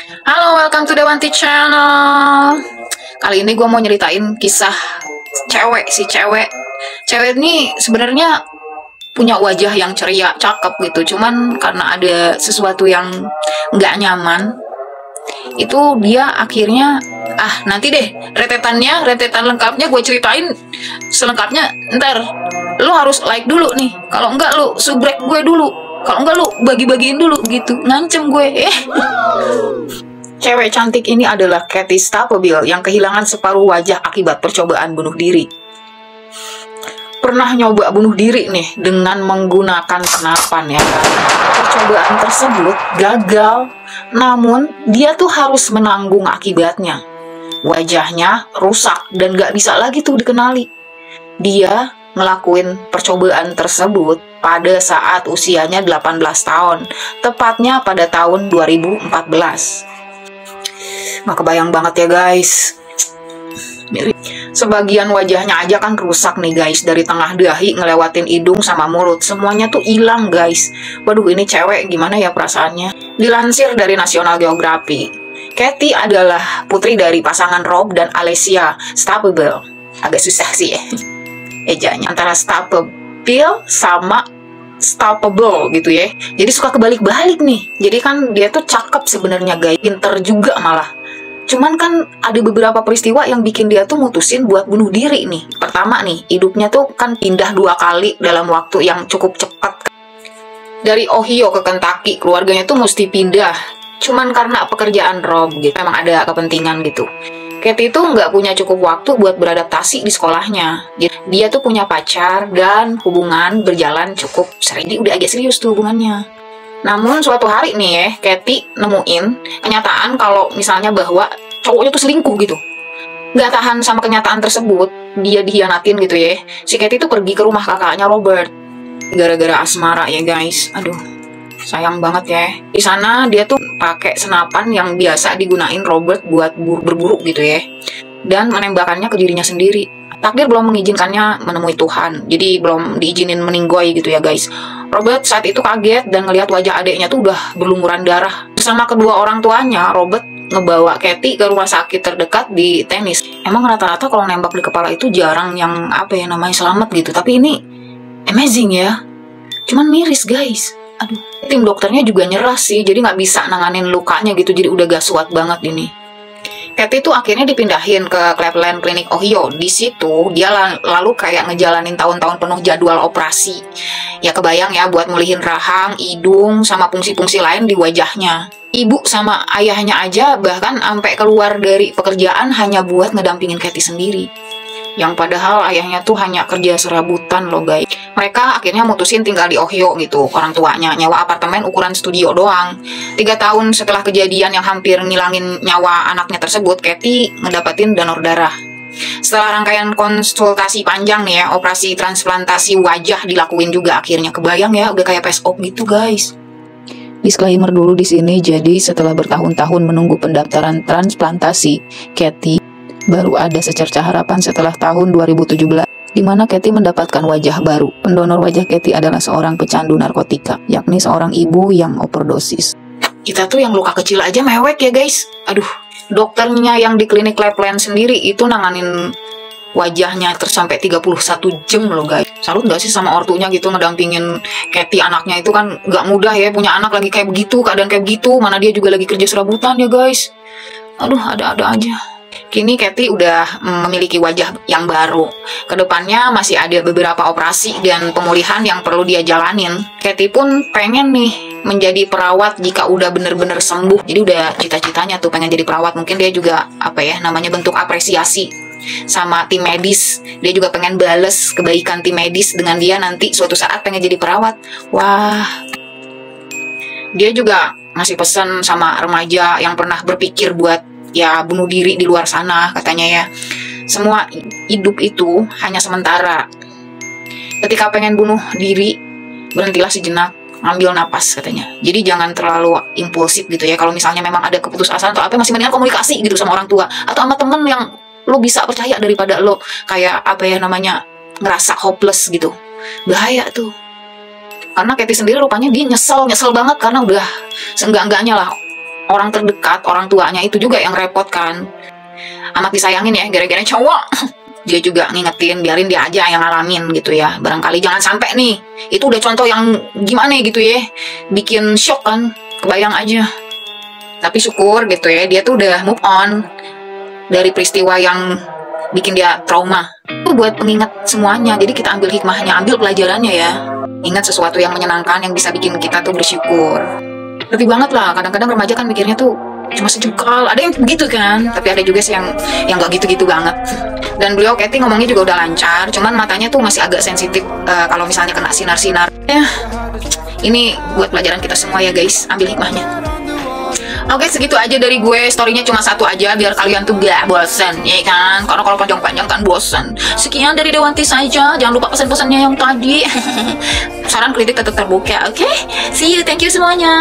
Halo, welcome to the Wanti Channel. Kali ini gue mau nyeritain kisah cewek. Cewek ini sebenarnya punya wajah yang ceria, cakep gitu. Cuman karena ada sesuatu yang nggak nyaman, itu dia akhirnya nanti deh rentetan lengkapnya gue ceritain selengkapnya. Ntar lu harus like dulu nih. Kalau enggak lu subrek gue dulu. Kalau enggak lu bagi-bagiin dulu gitu. Ngancem gue. Cewek cantik ini adalah Katie Staplebill yang kehilangan separuh wajah akibat percobaan bunuh diri. Pernah nyoba bunuh diri nih dengan menggunakan senapan ya kan. Percobaan tersebut gagal, namun dia tuh harus menanggung akibatnya. Wajahnya rusak dan gak bisa lagi tuh dikenali. Dia ngelakuin percobaan tersebut pada saat usianya 18 tahun, tepatnya pada tahun 2014. Nggak kebayang banget ya guys. Sebagian wajahnya aja kan rusak nih guys, dari tengah dahi ngelewatin hidung sama mulut, semuanya tuh hilang guys. Waduh, ini cewek gimana ya perasaannya. Dilansir dari National Geographic, Katie adalah putri dari pasangan Rob dan Alessia Staplebill. Agak susah sih ya ejanya, antara Staplebill sama Staplebill gitu ya. Jadi suka kebalik-balik nih. Jadi kan dia tuh cakep sebenarnya guys, pinter juga malah. Cuman kan ada beberapa peristiwa yang bikin dia tuh mutusin buat bunuh diri nih. Pertama nih, hidupnya tuh kan pindah 2 kali dalam waktu yang cukup cepat. Dari Ohio ke Kentucky, keluarganya tuh mesti pindah. Cuman karena pekerjaan Rob gitu, memang ada kepentingan gitu. Katie tuh nggak punya cukup waktu buat beradaptasi di sekolahnya. Dia tuh punya pacar dan hubungan berjalan cukup sering. Udah agak serius tuh hubungannya. Namun suatu hari nih ya, Katie nemuin kenyataan kalau misalnya bahwa cowoknya tuh selingkuh gitu. Nggak tahan sama kenyataan tersebut, dia dihianatin gitu ya. Si Katie tuh pergi ke rumah kakaknya Robert. Gara-gara asmara ya guys. Aduh, sayang banget ya. Di sana dia tuh pakai senapan yang biasa digunain Robert buat berburu gitu ya. Dan menembakkannya ke dirinya sendiri. Takdir belum mengizinkannya menemui Tuhan, jadi belum diizinin meninggoy gitu ya guys. Robert saat itu kaget dan ngelihat wajah adiknya tuh udah berlumuran darah. Bersama kedua orang tuanya, Robert ngebawa Katie ke rumah sakit terdekat di Tennessee. Emang rata-rata kalau nembak di kepala itu jarang yang selamat gitu. Tapi ini amazing ya. Cuman miris guys. Aduh, tim dokternya juga nyerah sih, jadi nggak bisa nanganin lukanya gitu. Jadi udah gasuat banget ini. Katie tuh akhirnya dipindahin ke Cleveland Clinic Ohio. Di situ dia lalu kayak ngejalanin tahun-tahun penuh jadwal operasi. Ya kebayang ya, buat mulihin rahang, hidung, sama fungsi-fungsi lain di wajahnya. Ibu sama ayahnya aja bahkan sampai keluar dari pekerjaan hanya buat ngedampingin Katie sendiri. Yang padahal ayahnya tuh hanya kerja serabutan loh guys. Mereka akhirnya mutusin tinggal di Ohio gitu, orang tuanya nyewa apartemen ukuran studio doang. 3 tahun setelah kejadian yang hampir ngilangin nyawa anaknya tersebut, Katie ngedapatin donor darah. Setelah rangkaian konsultasi panjang nih ya, operasi transplantasi wajah dilakuin juga akhirnya. Kebayang ya, udah kayak PSOP gitu guys. Disclaimer dulu di sini, jadi setelah bertahun-tahun menunggu pendaftaran transplantasi, Katie baru ada secerca harapan setelah tahun 2017, di mana Katie mendapatkan wajah baru. Pendonor wajah Katie adalah seorang pecandu narkotika, yakni seorang ibu yang overdosis. Kita tuh yang luka kecil aja mewek ya guys. Aduh, dokternya yang di klinik Cleveland sendiri itu nanganin wajahnya sampai 31 jam loh guys. Salut gak sih sama ortunya gitu ngedampingin Katie, anaknya itu kan gak mudah ya, punya anak lagi kayak begitu, keadaan kayak begitu, mana dia juga lagi kerja serabutan ya guys. Aduh, ada-ada aja. Kini Katie udah memiliki wajah yang baru. Kedepannya masih ada beberapa operasi dan pemulihan yang perlu dia jalanin. Katie pun pengen nih menjadi perawat jika udah bener-bener sembuh. Jadi udah cita-citanya tuh pengen jadi perawat. Mungkin dia juga bentuk apresiasi sama tim medis. Dia juga pengen bales kebaikan tim medis dengan dia nanti suatu saat pengen jadi perawat. Wah. Dia juga ngasih pesan sama remaja yang pernah berpikir buat bunuh diri di luar sana, katanya ya. Semua hidup itu hanya sementara. Ketika pengen bunuh diri, berhentilah sejenak, ngambil napas katanya. Jadi jangan terlalu impulsif gitu ya. Kalau misalnya memang ada keputusasaan atau masih mendingan komunikasi gitu sama orang tua atau sama temen yang lo bisa percaya daripada lo kayak ngerasa hopeless gitu. Bahaya tuh. Karena Katie sendiri rupanya dia nyesel banget karena udah seenggak-enggaknya lah orang terdekat, orang tuanya itu juga yang repot kan. Amat disayangin ya, gara-gara cowok. Dia juga ngingetin, biarin dia aja yang ngalamin gitu ya. Barangkali jangan sampai nih, itu udah contoh yang gimana gitu ya, bikin shock kan, kebayang aja. Tapi syukur gitu ya, dia tuh udah move on dari peristiwa yang bikin dia trauma. Itu buat pengingat semuanya, jadi kita ambil hikmahnya, ambil pelajarannya ya. Ingat sesuatu yang menyenangkan yang bisa bikin kita tuh bersyukur. Lebih banget lah, kadang-kadang remaja kan mikirnya tuh cuma sejukal, ada yang begitu kan, tapi ada juga sih yang gak gitu-gitu banget. Dan beliau Katy ngomongnya juga udah lancar, cuman matanya tuh masih agak sensitif kalau misalnya kena sinar-sinar. Ya, ini buat pelajaran kita semua ya guys, ambil hikmahnya. Oke, segitu aja dari gue. Storynya cuma satu aja biar kalian tuh gak bosan, ya kan? Karena kalau panjang-panjang kan bosan. Sekian dari Dewanti saja. Jangan lupa pesan-pesannya yang tadi. Saran kritik tetap terbuka, oke? See you, thank you semuanya.